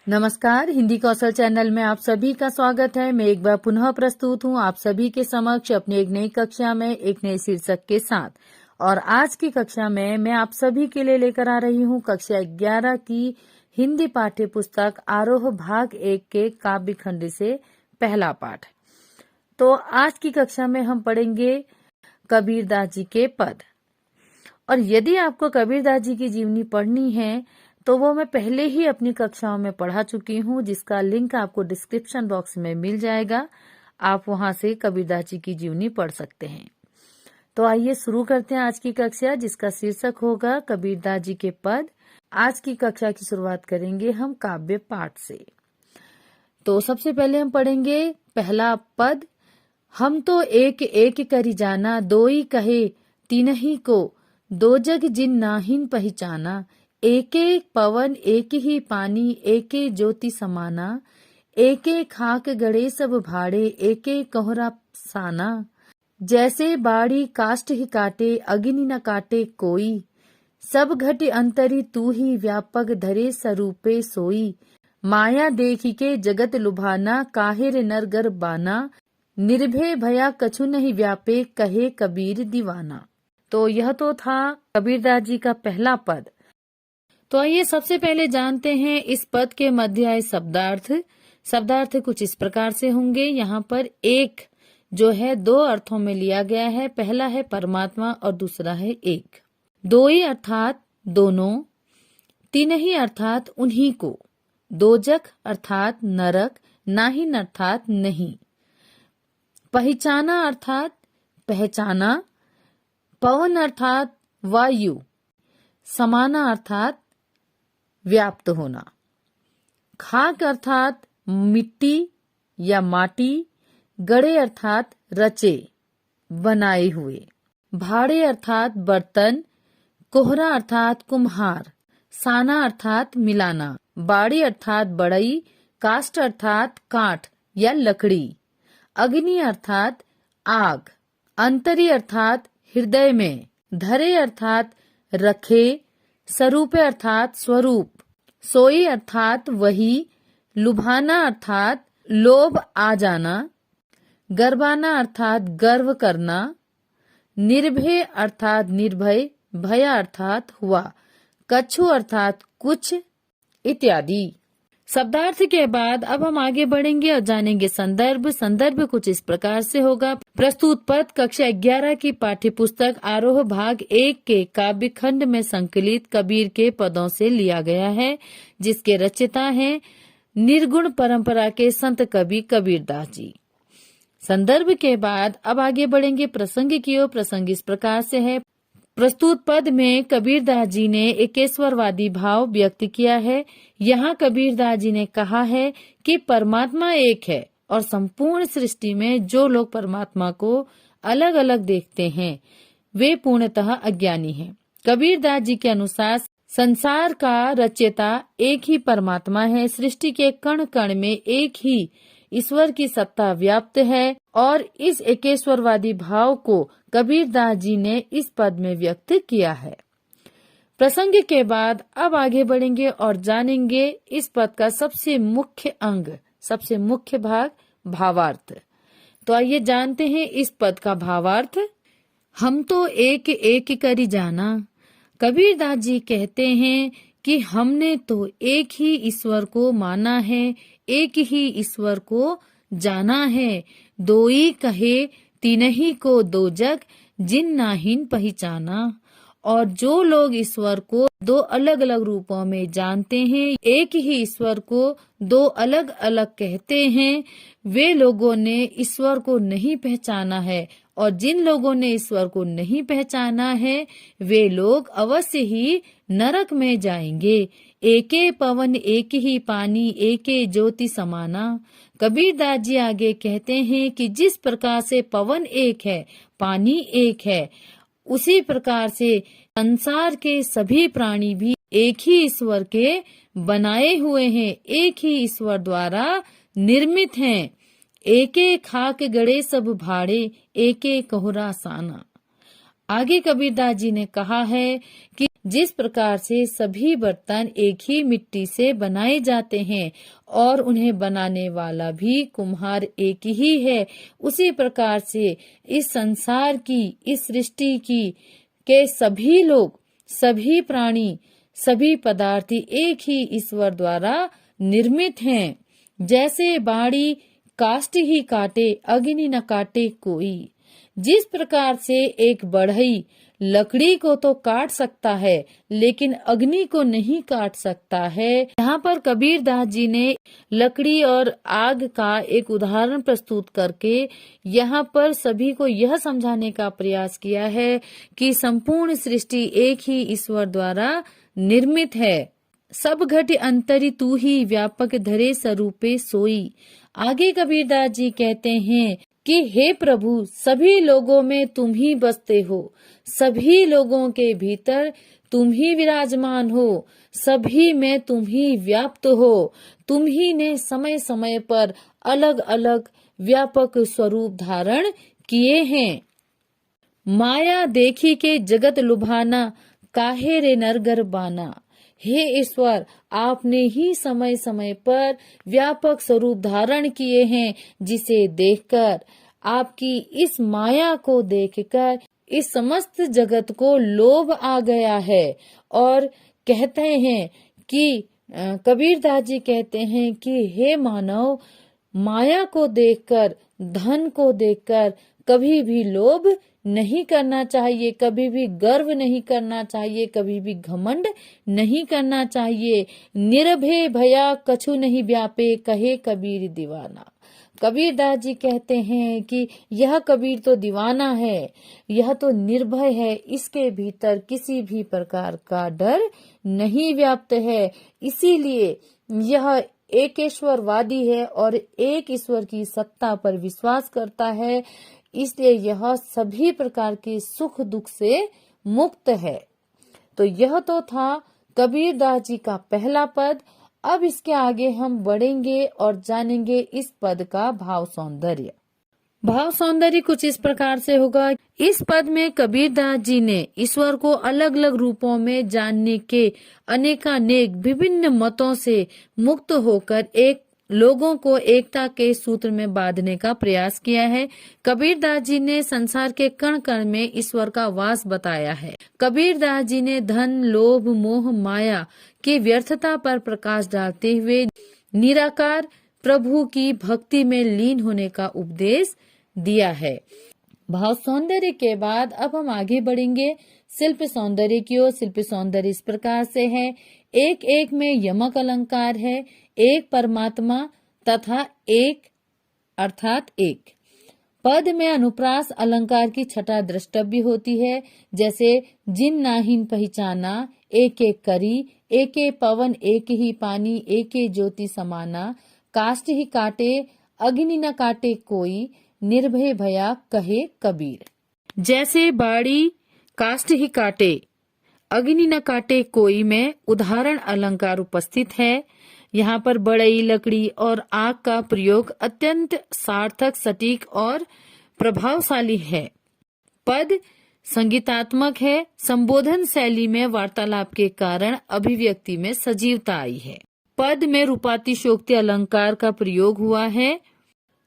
नमस्कार, हिंदी कौशल चैनल में आप सभी का स्वागत है। मैं एक बार पुनः प्रस्तुत हूँ आप सभी के समक्ष अपनी एक नई कक्षा में एक नए शीर्षक के साथ। और आज की कक्षा में मैं आप सभी के लिए लेकर आ रही हूँ कक्षा 11 की हिंदी पाठ्य पुस्तक आरोह भाग 1 के काव्य खंड से पहला पाठ। तो आज की कक्षा में हम पढ़ेंगे कबीरदास जी के पद। और यदि आपको कबीरदास जी की जीवनी पढ़नी है तो वो मैं पहले ही अपनी कक्षाओं में पढ़ा चुकी हूँ, जिसका लिंक आपको डिस्क्रिप्शन बॉक्स में मिल जाएगा। आप वहां से कबीरदास जी की जीवनी पढ़ सकते हैं। तो आइए शुरू करते हैं आज की कक्षा, जिसका शीर्षक होगा कबीरदास जी के पद। आज की कक्षा की शुरुआत करेंगे हम काव्य पाठ से। तो सबसे पहले हम पढ़ेंगे पहला पद। हम तो एक एक करी जाना, दोई कहे तीनही को, दो जग जिन नाहिन पहचाना। एक एक पवन एक ही पानी, एक एक ज्योति समाना। एक एक खाक गड़े सब भाड़े, एक एक कोहरा साना। जैसे बाड़ी काष्ठ ही काटे, अग्नि न काटे कोई। सब घट अंतरी तू ही, व्यापक धरे स्वरूपे सोई। माया देखी के जगत लुभाना, काहिर नरगर बाना। निर्भय भया कछु नहीं व्यापे, कहे कबीर दीवाना। तो यह तो था कबीरदास जी का पहला पद। तो आइए सबसे पहले जानते हैं इस पद के मध्य आए शब्दार्थ। शब्दार्थ कुछ इस प्रकार से होंगे। यहाँ पर एक जो है दो अर्थों में लिया गया है। पहला है परमात्मा और दूसरा है एक। दो ही अर्थात दोनों, तीन ही अर्थात उन्हीं को, दोजख अर्थात नरक, नाहिन अर्थात नहीं, पहचाना अर्थात पहचाना, पवन अर्थात वायु, समाना अर्थात व्याप्त होना, खाक अर्थात मिट्टी या माटी, गड़े अर्थात रचे बनाए हुए, भाड़े अर्थात बर्तन, कोहरा अर्थात कुम्हार, साना अर्थात मिलाना, बाड़ी अर्थात बढ़ई, काष्ठ अर्थात काठ या लकड़ी, अग्नि अर्थात आग, अंतरी अर्थात हृदय में, धरे अर्थात रखे, स्वरूपे अर्थात स्वरूप, सोई अर्थात वही, लुभाना अर्थात लोभ आ जाना, गर्वाना अर्थात गर्व करना, निर्भय अर्थात निर्भय, भया अर्थात हुआ, कछु अर्थात कुछ इत्यादि। शब्दार्थ के बाद अब हम आगे बढ़ेंगे और जानेंगे संदर्भ। संदर्भ कुछ इस प्रकार से होगा। प्रस्तुत पद कक्षा 11 की पाठ्य पुस्तक आरोह भाग 1 के काव्य खंड में संकलित कबीर के पदों से लिया गया है, जिसके रचयिता हैं निर्गुण परंपरा के संत कवि कबीरदास जी। संदर्भ के बाद अब आगे बढ़ेंगे प्रसंग की ओर। प्रसंग इस प्रकार से है। प्रस्तुत पद में कबीरदास जी ने एकेश्वरवादी भाव व्यक्त किया है। यहाँ कबीरदास जी ने कहा है कि परमात्मा एक है और संपूर्ण सृष्टि में जो लोग परमात्मा को अलग अलग देखते हैं वे पूर्णतः अज्ञानी हैं। कबीरदास जी के अनुसार संसार का रचयिता एक ही परमात्मा है। सृष्टि के कण कण में एक ही ईश्वर की सत्ता व्याप्त है और इस एकेश्वरवादी भाव को कबीरदास जी ने इस पद में व्यक्त किया है। प्रसंग के बाद अब आगे बढ़ेंगे और जानेंगे इस पद का सबसे मुख्य अंग, सबसे मुख्य भाग, भावार्थ। तो आइए जानते हैं इस पद का भावार्थ। हम तो एक एक करी जाना। कबीरदास जी कहते हैं कि हमने तो एक ही ईश्वर को माना है, एक ही ईश्वर को जाना है। दोई कहे तीनही को, दो जग जिन नाहिन पहचाना। और जो लोग ईश्वर को दो अलग अलग रूपों में जानते हैं, एक ही ईश्वर को दो अलग अलग कहते हैं, वे लोगों ने ईश्वर को नहीं पहचाना है। और जिन लोगों ने ईश्वर को नहीं पहचाना है वे लोग अवश्य ही नरक में जाएंगे। एके पवन एक ही पानी, एके ज्योति समाना। कबीरदास जी आगे कहते हैं कि जिस प्रकार से पवन एक है, पानी एक है, उसी प्रकार से संसार के सभी प्राणी भी एक ही ईश्वर के बनाए हुए हैं, एक ही ईश्वर द्वारा निर्मित हैं। एके खाक गड़े सब भाड़े, एके कोहरा साना। आगे कबीरदास जी ने कहा है कि जिस प्रकार से सभी बर्तन एक ही मिट्टी से बनाए जाते हैं और उन्हें बनाने वाला भी कुम्हार एक ही है, उसी प्रकार से इस संसार की, इस सृष्टि की के सभी लोग, सभी प्राणी, सभी पदार्थी एक ही ईश्वर द्वारा निर्मित हैं। जैसे बाड़ी काष्ठ ही काटे, अग्नि न काटे कोई। जिस प्रकार से एक बढ़ई लकड़ी को तो काट सकता है लेकिन अग्नि को नहीं काट सकता है, यहाँ पर कबीर दास जी ने लकड़ी और आग का एक उदाहरण प्रस्तुत करके यहाँ पर सभी को यह समझाने का प्रयास किया है कि संपूर्ण सृष्टि एक ही ईश्वर द्वारा निर्मित है। सब घट अंतरि तू ही, व्यापक धरे स्वरूपे सोई। आगे कबीरदास जी कहते हैं कि हे प्रभु, सभी लोगों में तुम ही बसते हो, सभी लोगों के भीतर तुम ही विराजमान हो, सभी में तुम ही व्याप्त हो। तुम ही ने समय समय पर अलग अलग व्यापक स्वरूप धारण किए हैं। माया देखी के जगत लुभाना, काहे रे नरगर बाना। हे ईश्वर, आपने ही समय समय पर व्यापक स्वरूप धारण किए हैं, जिसे देखकर, आपकी इस माया को देखकर इस समस्त जगत को लोभ आ गया है। और कहते हैं कि कबीरदास जी कहते हैं कि हे मानव, माया को देखकर, धन को देखकर कभी भी लोभ नहीं करना चाहिए, कभी भी गर्व नहीं करना चाहिए, कभी भी घमंड नहीं करना चाहिए। निर्भय भया कछु नहीं व्यापे, कहे कबीर दीवाना। कबीरदास जी कहते हैं कि यह कबीर तो दीवाना है, यह तो निर्भय है, इसके भीतर किसी भी प्रकार का डर नहीं व्याप्त है। इसीलिए यह एकेश्वरवादी है और एक ईश्वर की सत्ता पर विश्वास करता है, इसलिए यह सभी प्रकार के सुख दुख से मुक्त है। तो यह तो था कबीरदास जी का पहला पद। अब इसके आगे हम बढ़ेंगे और जानेंगे इस पद का भाव सौंदर्य। भाव सौंदर्य कुछ इस प्रकार से होगा। इस पद में कबीरदास जी ने ईश्वर को अलग अलग रूपों में जानने के अनेकानेक विभिन्न मतों से मुक्त होकर एक लोगों को एकता के सूत्र में बांधने का प्रयास किया है। कबीरदास जी ने संसार के कण कण में ईश्वर का वास बताया है। कबीरदास जी ने धन, लोभ, मोह, माया की व्यर्थता पर प्रकाश डालते हुए निराकार प्रभु की भक्ति में लीन होने का उपदेश दिया है। भाव सौंदर्य के बाद अब हम आगे बढ़ेंगे शिल्प सौंदर्य की ओर। शिल्प सौंदर्य इस प्रकार से है, एक एक में यमक अलंकार है, एक परमात्मा तथा एक अर्थात एक। पद में अनुप्रास अलंकार की छटा द्रष्टव्य होती है, जैसे जिन नाहिन पहचाना, एक एक करी, एक पवन, एक ही पानी, एक ज्योति समाना, काष्ठ ही काटे, अग्नि न काटे कोई, निर्भय भया कहे कबीर। जैसे बाड़ी काष्ठ ही काटे, अग्नि न काटे कोई में उदाहरण अलंकार उपस्थित है। यहाँ पर बढ़ई, लकड़ी और आग का प्रयोग अत्यंत सार्थक, सटीक और प्रभावशाली है। पद संगीतात्मक है, संबोधन शैली में वार्तालाप के कारण अभिव्यक्ति में सजीवता आई है। पद में रूपातिशोक्ति अलंकार का प्रयोग हुआ है।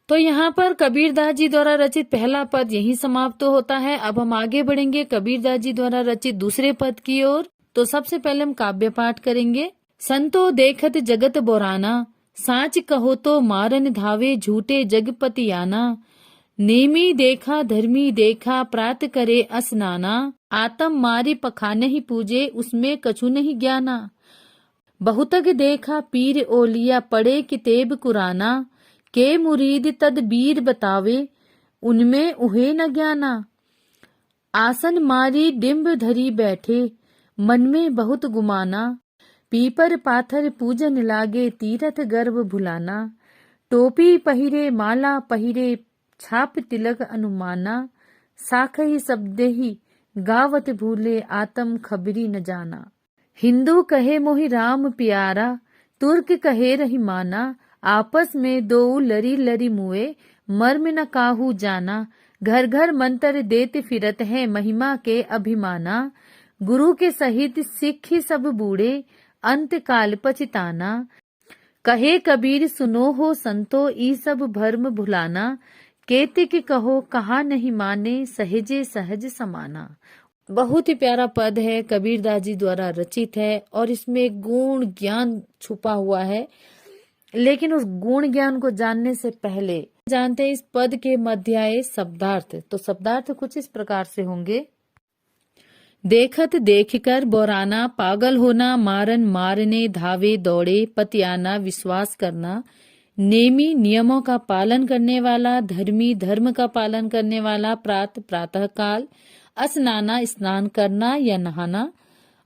तो यहाँ पर कबीरदास जी द्वारा रचित पहला पद यही समाप्त होता है। अब हम आगे बढ़ेंगे कबीरदास जी द्वारा रचित दूसरे पद की ओर। तो सबसे पहले हम काव्य पाठ करेंगे। संतो देखत जगत बोराना, साच कहो तो मारन धावे, झूठे जगपति आना। नेमी देखा धर्मी देखा, प्रात करे स्नाना। आतम मारी पखाने ही पूजे, उसमें कछु नहीं ज्ञाना। बहुतक देखा पीर ओलिया, पढ़े कितेब कुराना। के मुरीद तदबीर बतावे, उनमें उहे न ज्ञाना। आसन मारी डिम्ब धरी बैठे, मन में बहुत गुमाना। पीपर पाथर पूजन लागे, तीरथ गर्भ भुलाना। टोपी पहिरे माला पहिरे, छाप तिलक अनुमाना। साख ही शब्द ही गावत भूले, आत्म खबरी न जाना। हिंदू कहे मोहि राम प्यारा, तुर्क कहे रही माना। आपस में दो लरी लरी मुए, मर्म न काहू जाना। घर घर मंत्र देत फिरत है, महिमा के अभिमाना। गुरु के सहित सिख सब बूढ़े, अंत काल पछताना। कहे कबीर सुनो हो संतो, ई सब भर्म भुलाना। केतिक कहो कहा नहीं माने, सहजे सहज समाना। बहुत ही प्यारा पद है, कबीरदास जी द्वारा रचित है और इसमें गुण ज्ञान छुपा हुआ है। लेकिन उस गुण ज्ञान को जानने से पहले जानते हैं इस पद के मध्य आए शब्दार्थ। तो शब्दार्थ कुछ इस प्रकार से होंगे। देखत देखकर बोराना, पागल होना, मारन मारने, धावे दौड़े, पतियाना, विश्वास करना। नेमी नियमों का पालन करने वाला, धर्मी धर्म का पालन करने वाला, प्रातः काल, स्नाना स्नान करना या नहाना।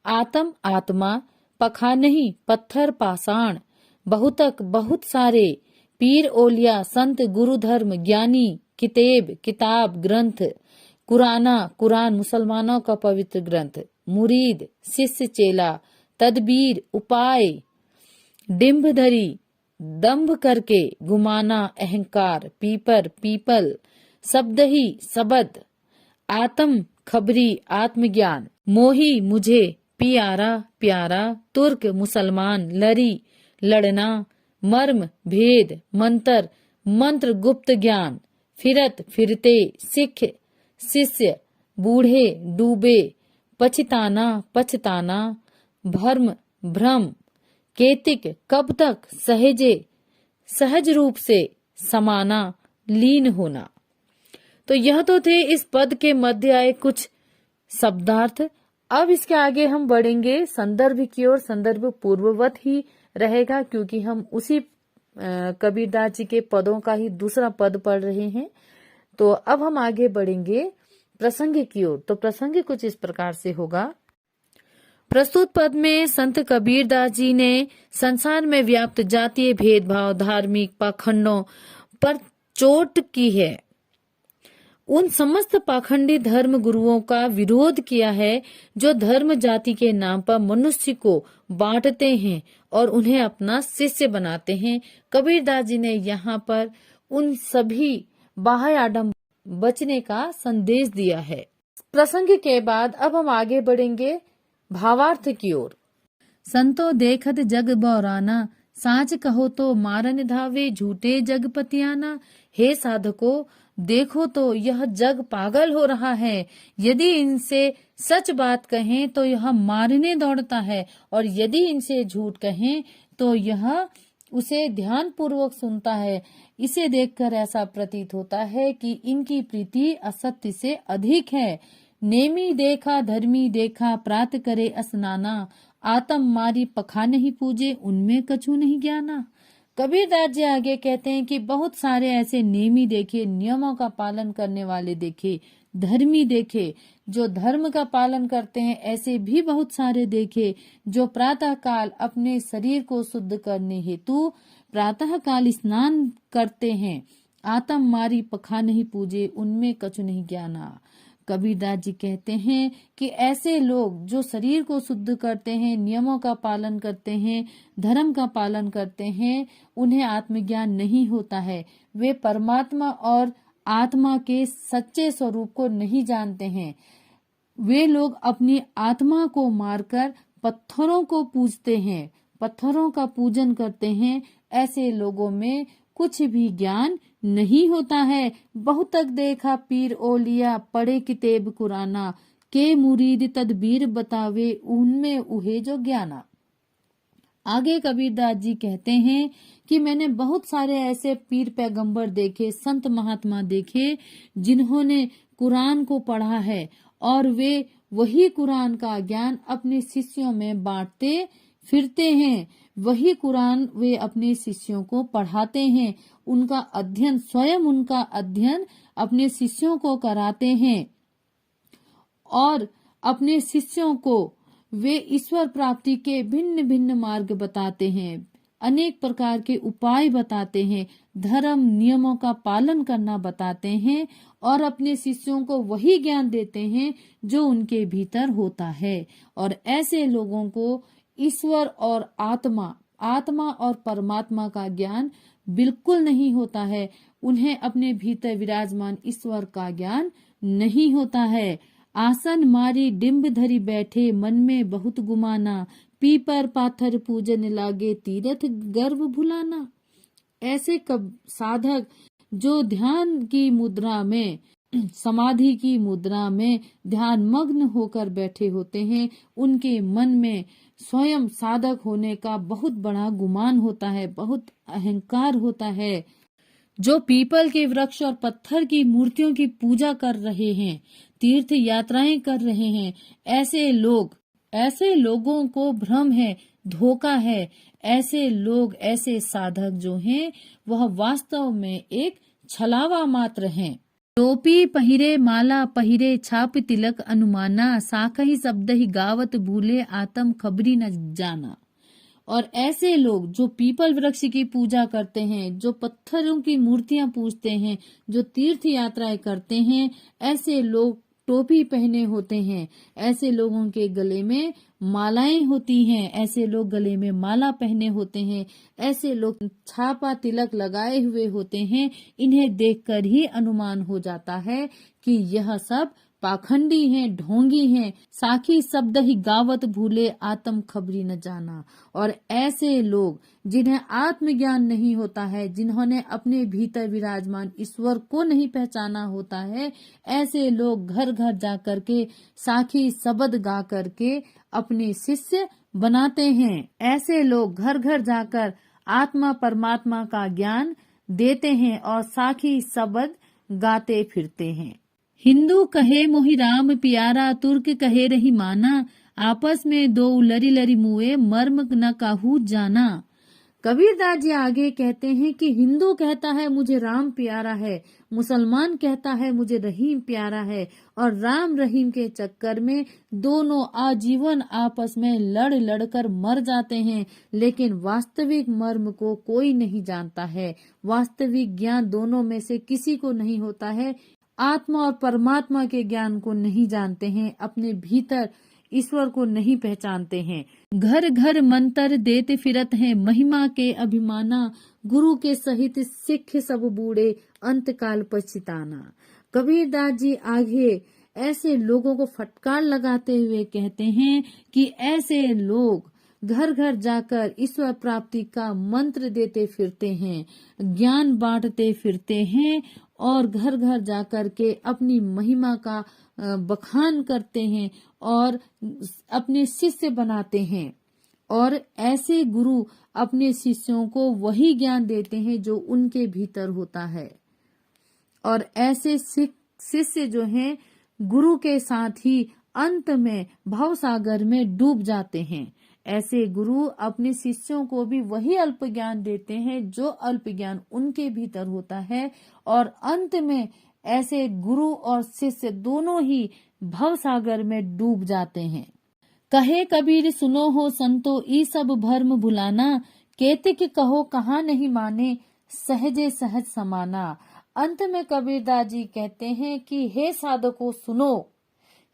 आत्म आत्मा, पखा नहीं पत्थर पाषाण, बहुतक बहुत सारे, पीर ओलिया संत गुरु धर्म ज्ञानी, कितेब किताब ग्रंथ, कुराना कुरान मुसलमानों का पवित्र ग्रंथ, मुरीद शिष्य चेला, तदबीर उपाय, डिम्बधरी दंभ करके, गुमाना अहंकार, पीपर पीपल, शब्दही शब्द, आत्म खबरी आत्मज्ञान, मोही मुझे पियारा प्यारा, तुर्क मुसलमान, लरी लड़ना, मर्म भेद, मंत्र मंत्र गुप्त ज्ञान, फिरत फिरते, सिख शिष्य, बूढ़े डूबे, पछताना पछताना, भर्म भ्रम, केतिक कब तक, सहजे सहज रूप से, समाना लीन होना। तो यह तो थे इस पद के मध्य आए कुछ शब्दार्थ। अब इसके आगे हम बढ़ेंगे संदर्भ की ओर। संदर्भ पूर्ववत ही रहेगा क्योंकि हम उसी कबीरदास जी के पदों का ही दूसरा पद पढ़ रहे हैं। तो अब हम आगे बढ़ेंगे प्रसंग की ओर। तो प्रसंग कुछ इस प्रकार से होगा। प्रस्तुत पद में संत कबीरदास जी ने संसार में व्याप्त जातीय भेदभाव, धार्मिक पाखंडों पर चोट की है। उन समस्त पाखंडी धर्म गुरुओं का विरोध किया है जो धर्म जाति के नाम पर मनुष्य को बांटते हैं और उन्हें अपना शिष्य बनाते हैं। कबीरदास जी ने यहाँ पर उन सभी बाह्य आडंबर बचने का संदेश दिया है। प्रसंग के बाद अब हम आगे बढ़ेंगे भावार्थ की ओर। संतो देखत जग बौराना, साच कहो तो मारन धावे, झूठे जग पतियाना। हे साधको देखो तो यह जग पागल हो रहा है। यदि इनसे सच बात कहें तो यह मारने दौड़ता है और यदि इनसे झूठ कहें तो यह उसे ध्यान पूर्वक सुनता है। इसे देखकर ऐसा प्रतीत होता है कि इनकी प्रीति असत्य से अधिक है। नेमी देखा धर्मी देखा, प्रात करे स्नाना। आत्म मारी पखा नहीं पूजे, उनमें कछु नहीं ज्ञाना। कबीरदास जी आगे कहते हैं कि बहुत सारे ऐसे नेमी देखे, नियमों का पालन करने वाले देखे, धर्मी देखे, जो धर्म का पालन करते हैं। ऐसे भी बहुत सारे देखे जो प्रातः काल अपने शरीर को शुद्ध करने हेतु प्रातः काल स्नान करते हैं। आत्म मारी पखा नहीं पूजे, उनमें कछु नहीं ज्ञाना। कबीरदास जी कहते हैं कि ऐसे लोग जो शरीर को शुद्ध करते हैं, नियमों का पालन करते हैं, धर्म का पालन करते हैं, उन्हें आत्मज्ञान नहीं होता है। वे परमात्मा और आत्मा के सच्चे स्वरूप को नहीं जानते हैं। वे लोग अपनी आत्मा को मारकर पत्थरों को पूजते हैं, पत्थरों का पूजन करते हैं। ऐसे लोगों में कुछ भी ज्ञान नहीं होता है। बहुत तक देखा पीर ओलिया, पढ़े किताब कुराना, के मुरीद तदबीर बतावे, उनमें उहे जो ज्ञाना। आगे कबीरदास जी कहते हैं कि मैंने बहुत सारे ऐसे पीर पैगंबर देखे, संत महात्मा देखे जिन्होंने कुरान को पढ़ा है और वे वही कुरान का ज्ञान अपने शिष्यों में बांटते फिरते हैं। वही कुरान वे अपने शिष्यों को पढ़ाते हैं। उनका अध्ययन, स्वयं उनका अध्ययन अपने शिष्यों को कराते हैं और अपने शिष्यों को वे ईश्वर प्राप्ति के भिन्न भिन्न मार्ग बताते हैं, अनेक प्रकार के उपाय बताते हैं, धर्म नियमों का पालन करना बताते हैं और अपने शिष्यों को वही ज्ञान देते हैं जो उनके भीतर होता है। और ऐसे लोगों को ईश्वर और आत्मा और परमात्मा का ज्ञान बिल्कुल नहीं होता है। उन्हें अपने भीतर विराजमान ईश्वर का ज्ञान नहीं होता है। आसन मारी डिम्ब धरी बैठे, मन में बहुत गुमाना, पीपर पाथर पूजन लागे, तीरथ गर्व भुलाना। ऐसे साधक जो ध्यान की मुद्रा में, समाधि की मुद्रा में ध्यान मग्न होकर बैठे होते हैं, उनके मन में स्वयं साधक होने का बहुत बड़ा गुमान होता है, बहुत अहंकार होता है। जो पीपल के वृक्ष और पत्थर की मूर्तियों की पूजा कर रहे हैं, तीर्थ यात्राएं कर रहे हैं, ऐसे लोगों को भ्रम है, धोखा है। ऐसे लोग, ऐसे साधक जो हैं, वह वास्तव में एक छलावा मात्र हैं। टोपी पहिरे माला पहिरे, छाप तिलक अनुमाना, साखही शब्द ही गावत भूले, आत्म खबरी न जाना। और ऐसे लोग जो पीपल वृक्ष की पूजा करते हैं, जो पत्थरों की मूर्तियां पूजते हैं, जो तीर्थ यात्राएं करते हैं, ऐसे लोग टोपी पहने होते हैं, ऐसे लोगों के गले में मालाएं होती हैं, ऐसे लोग गले में माला पहने होते हैं, ऐसे लोग छापा तिलक लगाए हुए होते हैं। इन्हें देखकर ही अनुमान हो जाता है कि यह सब पाखंडी हैं, ढोंगी हैं। साखी शब्द ही गावत भूले, आत्म खबरी न जाना। और ऐसे लोग जिन्हें आत्मज्ञान नहीं होता है, जिन्होंने अपने भीतर विराजमान ईश्वर को नहीं पहचाना होता है, ऐसे लोग घर घर जा करके साखी शब्द गा करके अपने शिष्य बनाते हैं। ऐसे लोग घर घर जाकर आत्मा परमात्मा का ज्ञान देते हैं और साखी शब्द गाते फिरते हैं। हिंदू कहे मोहि राम प्यारा, तुर्क कहे रही माना, आपस में दो लरी लरी मुए, मर्म न काहू जाना। कबीरदास जी आगे कहते हैं कि हिंदू कहता है मुझे राम प्यारा है, मुसलमान कहता है मुझे रहीम प्यारा है, और राम रहीम के चक्कर में दोनों आजीवन आपस में लड़ लड़कर मर जाते हैं। लेकिन वास्तविक मर्म को कोई नहीं जानता है, वास्तविक ज्ञान दोनों में से किसी को नहीं होता है। आत्मा और परमात्मा के ज्ञान को नहीं जानते हैं, अपने भीतर ईश्वर को नहीं पहचानते हैं। घर घर मंत्र देते फिरत हैं, महिमा के अभिमाना, गुरु के सहित सिख सब बूढ़े, अंत काल पछताना। कबीरदास जी आगे ऐसे लोगों को फटकार लगाते हुए कहते हैं कि ऐसे लोग घर घर जाकर ईश्वर प्राप्ति का मंत्र देते फिरते हैं, ज्ञान बांटते फिरते हैं, और घर घर जाकर के अपनी महिमा का बखान करते हैं और अपने शिष्य बनाते हैं। और ऐसे गुरु अपने शिष्यों को वही ज्ञान देते हैं जो उनके भीतर होता है। और ऐसे शिष्य जो हैं, गुरु के साथ ही अंत में भवसागर में डूब जाते हैं। ऐसे गुरु अपने शिष्यों को भी वही अल्प ज्ञान देते हैं जो अल्प ज्ञान उनके भीतर होता है, और अंत में ऐसे गुरु और शिष्य दोनों ही भवसागर में डूब जाते हैं। कहे कबीर सुनो हो संतो, ई सब भर्म भुलाना, केतिक कहो कहाँ नहीं माने, सहजे सहज समाना। अंत में कबीरदास जी कहते हैं कि हे साधको सुनो,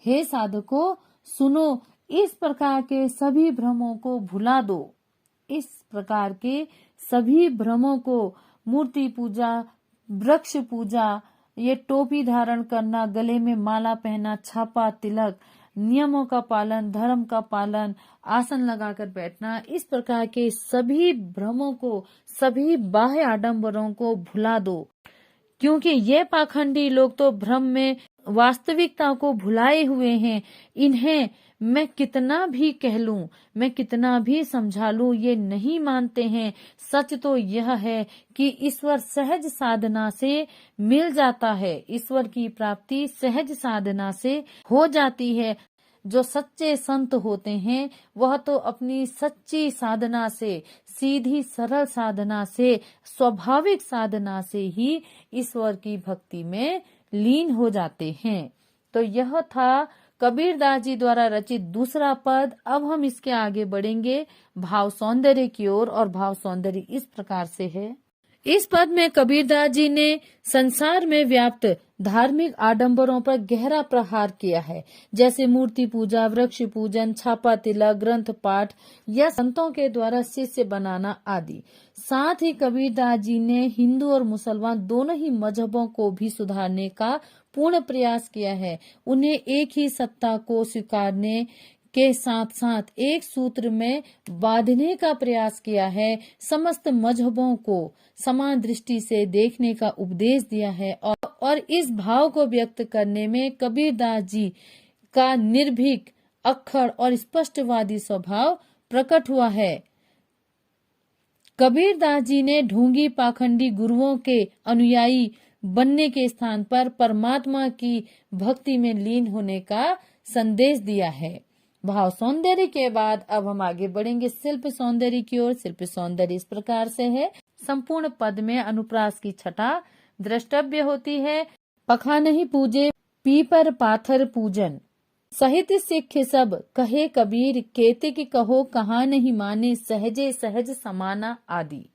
हे साधको सुनो, इस प्रकार के सभी भ्रमों को भुला दो। इस प्रकार के सभी भ्रमों को, मूर्ति पूजा, वृक्ष पूजा, ये टोपी धारण करना, गले में माला पहना, छापा तिलक, नियमों का पालन, धर्म का पालन, आसन लगाकर बैठना, इस प्रकार के सभी भ्रमों को, सभी बाह्य आडंबरों को भुला दो। क्योंकि ये पाखंडी लोग तो भ्रम में वास्तविकता को भुलाए हुए हैं। इन्हें मैं कितना भी कह लूं, मैं कितना भी समझा लूं, ये नहीं मानते हैं। सच तो यह है कि ईश्वर सहज साधना से मिल जाता है, ईश्वर की प्राप्ति सहज साधना से हो जाती है। जो सच्चे संत होते हैं वह तो अपनी सच्ची साधना से, सीधी सरल साधना से, स्वाभाविक साधना से ही ईश्वर की भक्ति में लीन हो जाते हैं। तो यह था कबीरदास जी द्वारा रचित दूसरा पद। अब हम इसके आगे बढ़ेंगे भाव सौंदर्य की ओर, और भाव सौंदर्य इस प्रकार से है। इस पद में कबीरदास जी ने संसार में व्याप्त धार्मिक आडंबरों पर गहरा प्रहार किया है, जैसे मूर्ति पूजा, वृक्ष पूजन, छापा तिलक, ग्रंथ पाठ या संतों के द्वारा शिष्य बनाना आदि। साथ ही कबीरदास जी ने हिंदू और मुसलमान दोनों ही मजहबों को भी सुधारने का पूर्ण प्रयास किया है। उन्हें एक ही सत्ता को स्वीकारने के साथ साथ एक सूत्र में बांधने का प्रयास किया है। समस्त मजहबों को समान दृष्टि से देखने का उपदेश दिया है और इस भाव को व्यक्त करने में कबीरदास जी का निर्भीक, अक्खड़ और स्पष्टवादी स्वभाव प्रकट हुआ है। कबीरदास जी ने ढोंगी पाखंडी गुरुओं के अनुयायी बनने के स्थान पर परमात्मा की भक्ति में लीन होने का संदेश दिया है। भाव सौंदर्य के बाद अब हम आगे बढ़ेंगे शिल्प सौंदर्य की ओर। शिल्प सौंदर्य इस प्रकार से है। संपूर्ण पद में अनुप्रास की छटा द्रष्टव्य होती है। पखानहि पूजे पीपर पाथर पूजन, साहित्य सिख सब कहे कबीर, केतिक कहो कहा नहीं माने, सहजे सहज समाना आदि।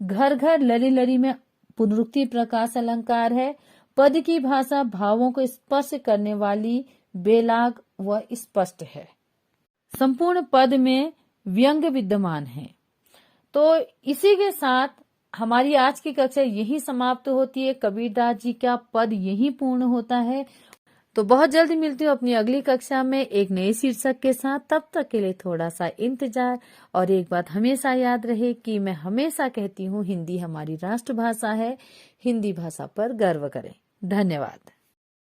घर घर लरी लरी में पुनरुक्ति प्रकाश अलंकार है। पद की भाषा भावों को स्पर्श करने वाली, बेलाग व स्पष्ट है। संपूर्ण पद में व्यंग विद्यमान है। तो इसी के साथ हमारी आज की कक्षा यही समाप्त होती है। कबीरदास जी का पद यही पूर्ण होता है। तो बहुत जल्दी मिलती हूँ अपनी अगली कक्षा में एक नए शीर्षक के साथ। तब तक के लिए थोड़ा सा इंतजार। और एक बात हमेशा याद रहे कि मैं हमेशा कहती हूँ, हिंदी हमारी राष्ट्रभाषा है। हिंदी भाषा पर गर्व करें। धन्यवाद।